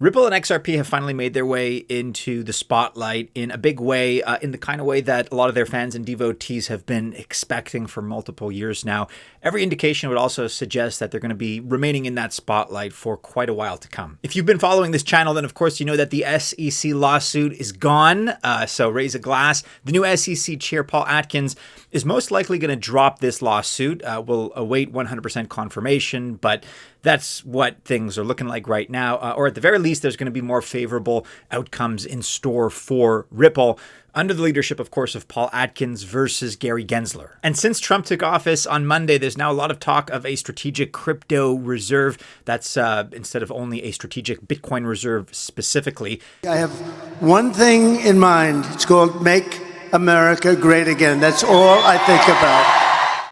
Ripple and XRP have finally made their way into the spotlight in a big way, in the kind of way that a lot of their fans and devotees have been expecting for multiple years now. Every indication would also suggest that they're going to be remaining in that spotlight for quite a while to come. If you've been following this channel, then of course you know that the SEC lawsuit is gone, so raise a glass. The new SEC chair, Paul Atkins, is most likely going to drop this lawsuit. We'll await 100% confirmation, but that's what things are looking like right now, or at the very least, there's going to be more favorable outcomes in store for Ripple under the leadership, of course, of Paul Atkins versus Gary Gensler. And since Trump took office on Monday, there's now a lot of talk of a strategic crypto reserve that's instead of only a strategic Bitcoin reserve specifically. I have one thing in mind. It's called Make America Great Again. That's all I think about.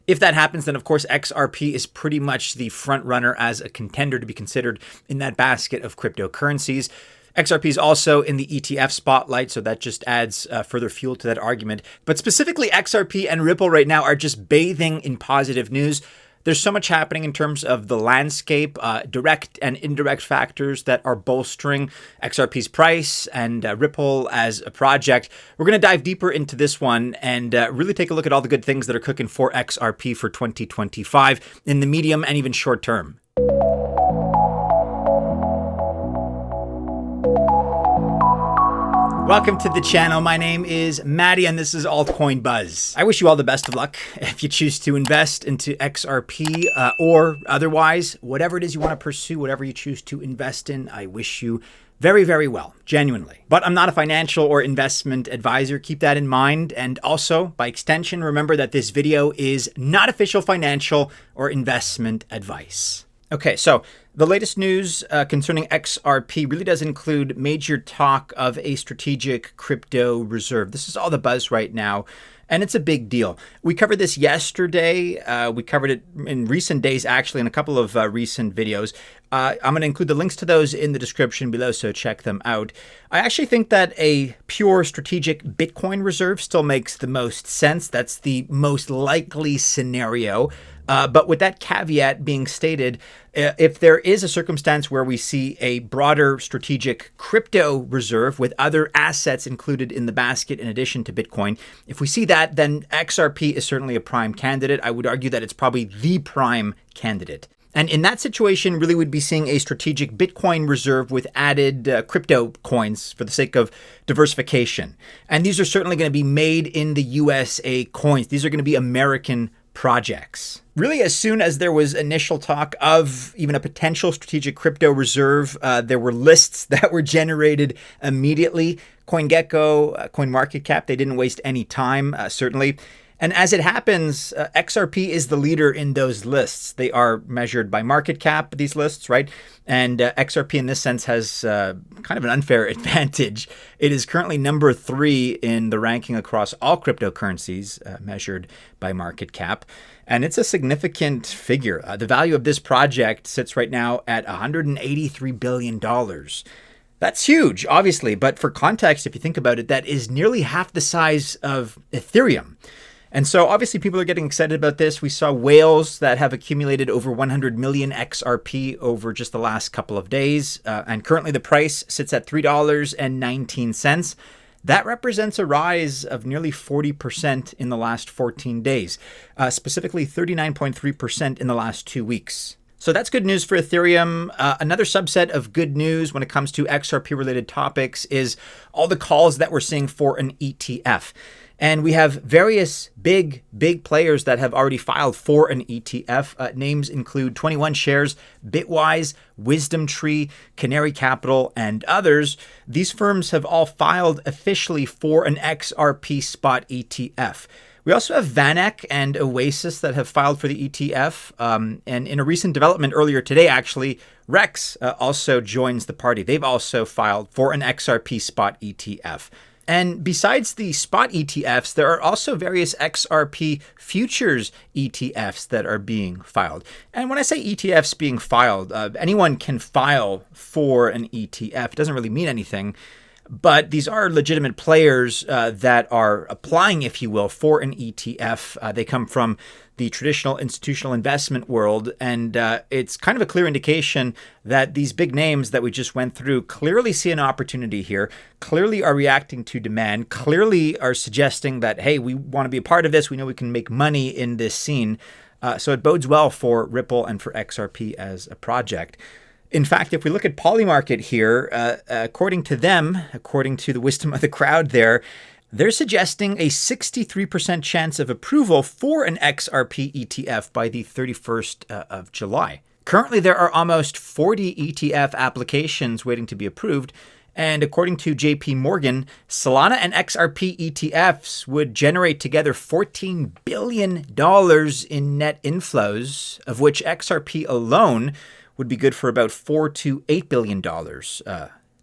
If that happens, then of course XRP is pretty much the front runner as a contender to be considered in that basket of cryptocurrencies. XRP is also in the ETF spotlight, so that just adds further fuel to that argument. But specifically, XRP and Ripple right now are just bathing in positive news. There's so much happening in terms of the landscape, direct and indirect factors that are bolstering XRP's price and Ripple as a project. We're going to dive deeper into this one and really take a look at all the good things that are cooking for XRP for 2025 in the medium and even short term. Welcome to the channel. My name is Maddie and this is Altcoin Buzz. I wish you all the best of luck if you choose to invest into XRP or otherwise, whatever it is you want to pursue, whatever you choose to invest in, I wish you very, very well, genuinely. But I'm not a financial or investment advisor. Keep that in mind. And also, by extension, remember that this video is not official financial or investment advice. Okay, so the latest news concerning XRP really does include major talk of a strategic crypto reserve. This is all the buzz right now, and it's a big deal. We covered this yesterday. We covered it in recent days, actually, in a couple of recent videos. I'm going to include the links to those in the description below, so check them out. I actually think that a pure strategic Bitcoin reserve still makes the most sense. That's the most likely scenario. But with that caveat being stated, if there is a circumstance where we see a broader strategic crypto reserve with other assets included in the basket in addition to Bitcoin, if we see that, then XRP is certainly a prime candidate. I would argue that it's probably the prime candidate. And in that situation, really would be seeing a strategic Bitcoin reserve with added crypto coins for the sake of diversification. And these are certainly going to be made in the USA coins. These are going to be American projects. Really, as soon as there was initial talk of even a potential strategic crypto reserve, there were lists that were generated immediately. CoinGecko, CoinMarketCap, they didn't waste any time, certainly. And as it happens, XRP is the leader in those lists. They are measured by market cap, these lists, right? And XRP in this sense has kind of an unfair advantage. It is currently number 3 in the ranking across all cryptocurrencies measured by market cap. And it's a significant figure. The value of this project sits right now at $183 billion. That's huge, obviously. But for context, if you think about it, that is nearly half the size of Ethereum. And so obviously people are getting excited about this. We saw whales that have accumulated over 100 million XRP over just the last couple of days. And currently the price sits at $3.19. That represents a rise of nearly 40% in the last 14 days, specifically 39.3% in the last 2 weeks. So that's good news for Ethereum. Another subset of good news when it comes to XRP related topics is all the calls that we're seeing for an ETF. And we have various big players that have already filed for an ETF. Names include 21 Shares, Bitwise, WisdomTree, Canary Capital, and others. These firms have all filed officially for an XRP spot ETF. We also have VanEck and Oasis that have filed for the ETF. And in a recent development earlier today, actually, Rex also joins the party. They've also filed for an XRP spot ETF. And besides the spot ETFs, there are also various XRP futures ETFs that are being filed. And when I say ETFs being filed, anyone can file for an ETF. It doesn't really mean anything. But these are legitimate players that are applying, if you will, for an ETF. They come from the traditional institutional investment world. And it's kind of a clear indication that these big names that we just went through clearly see an opportunity here, clearly are reacting to demand, clearly are suggesting that, hey, we want to be a part of this. We know we can make money in this scene. So it bodes well for Ripple and for XRP as a project. In fact, if we look at Polymarket here, according to them, according to the wisdom of the crowd there, they're suggesting a 63% chance of approval for an XRP ETF by the 31st of July. Currently, there are almost 40 ETF applications waiting to be approved. And according to JP Morgan, Solana and XRP ETFs would generate together $14 billion in net inflows, of which XRP alone would be good for about $4 to $8 billion.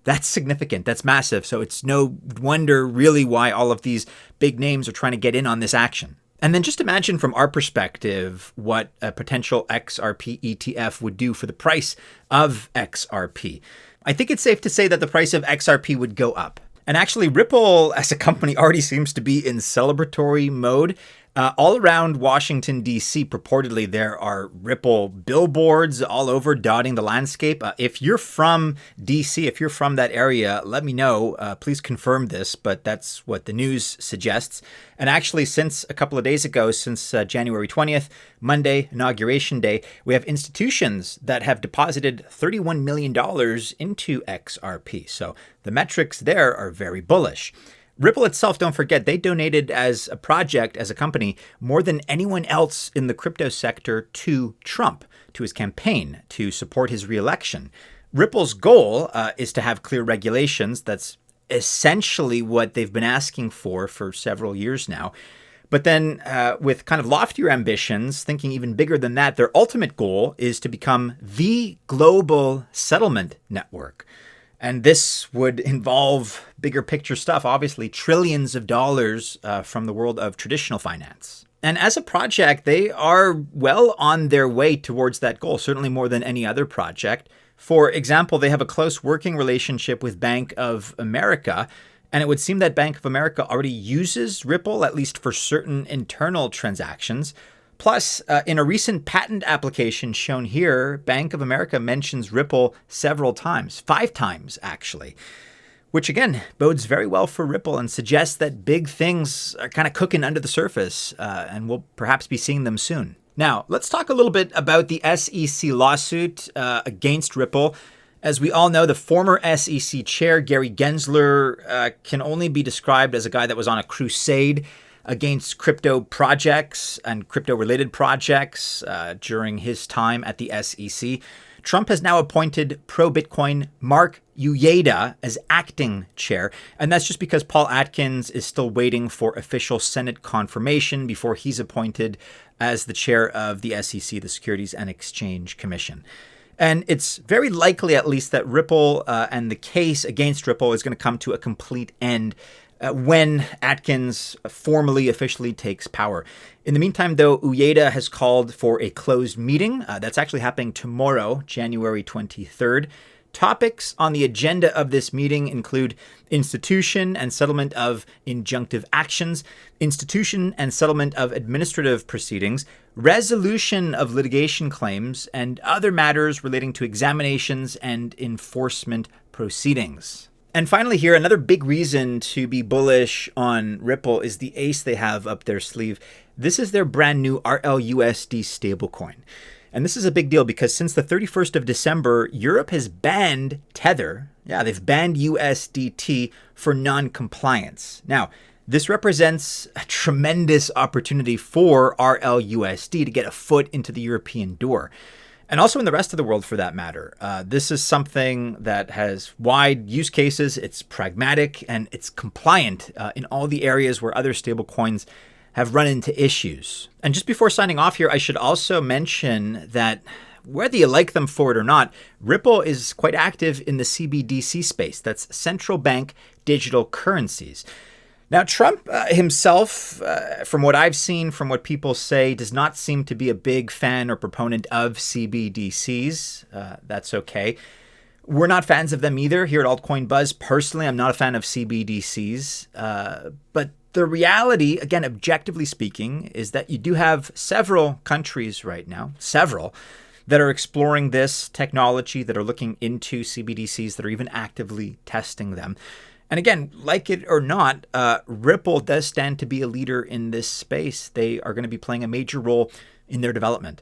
That's significant. That's massive. So it's no wonder really why all of these big names are trying to get in on this action. And then just imagine from our perspective what a potential XRP ETF would do for the price of XRP. I think it's safe to say that the price of XRP would go up. And actually, Ripple as a company already seems to be in celebratory mode. All around Washington, D.C., purportedly, there are Ripple billboards all over dotting the landscape. If you're from D.C., if you're from that area, let me know. Please confirm this, but that's what the news suggests. And actually, since a couple of days ago, since January 20th, Monday, Inauguration Day, we have institutions that have deposited $31 million into XRP. So the metrics there are very bullish. Ripple itself, don't forget, they donated as a project, as a company, more than anyone else in the crypto sector to Trump, to his campaign, to support his reelection. Ripple's goal is to have clear regulations. That's essentially what they've been asking for several years now. But then with kind of loftier ambitions, thinking even bigger than that, their ultimate goal is to become the global settlement network. And this would involve bigger picture stuff, obviously trillions of dollars from the world of traditional finance. And as a project, they are well on their way towards that goal, certainly more than any other project. For example, they have a close working relationship with Bank of America. And it would seem that Bank of America already uses Ripple, at least for certain internal transactions. Plus, in a recent patent application shown here, Bank of America mentions Ripple several times, 5 times actually, which again bodes very well for Ripple and suggests that big things are kind of cooking under the surface, and we'll perhaps be seeing them soon. Now, let's talk a little bit about the SEC lawsuit against Ripple. As we all know, the former SEC chair, Gary Gensler, can only be described as a guy that was on a crusade against crypto projects and crypto-related projects during his time at the SEC. Trump has now appointed pro-Bitcoin Mark Uyeda as acting chair, and that's just because Paul Atkins is still waiting for official Senate confirmation before he's appointed as the chair of the SEC, the Securities and Exchange Commission. And it's very likely, at least, that Ripple and the case against Ripple is going to come to a complete end when Atkins formally, officially takes power. In the meantime, though, Uyeda has called for a closed meeting. That's actually happening tomorrow, January 23rd. Topics on the agenda of this meeting include institution and settlement of injunctive actions, institution and settlement of administrative proceedings, resolution of litigation claims, and other matters relating to examinations and enforcement proceedings. And finally here, another big reason to be bullish on Ripple is the ace they have up their sleeve. This is their brand new RLUSD stablecoin. And this is a big deal because since the 31st of December, Europe has banned Tether. Yeah, they've banned USDT for non-compliance. Now, this represents a tremendous opportunity for RLUSD to get a foot into the European door. And also in the rest of the world, for that matter. This is something that has wide use cases, it's pragmatic, and it's compliant in all the areas where other stablecoins have run into issues. And just before signing off here, I should also mention that whether you like them for it or not, Ripple is quite active in the CBDC space. That's central bank digital currencies. Now, Trump himself, from what I've seen, from what people say, does not seem to be a big fan or proponent of CBDCs. That's okay. We're not fans of them either here at Altcoin Buzz. Personally, I'm not a fan of CBDCs. But The reality, again, objectively speaking, is that you do have several countries right now, that are exploring this technology, that are looking into CBDCs, that are even actively testing them. And again, like it or not, Ripple does stand to be a leader in this space. They are going to be playing a major role in their development.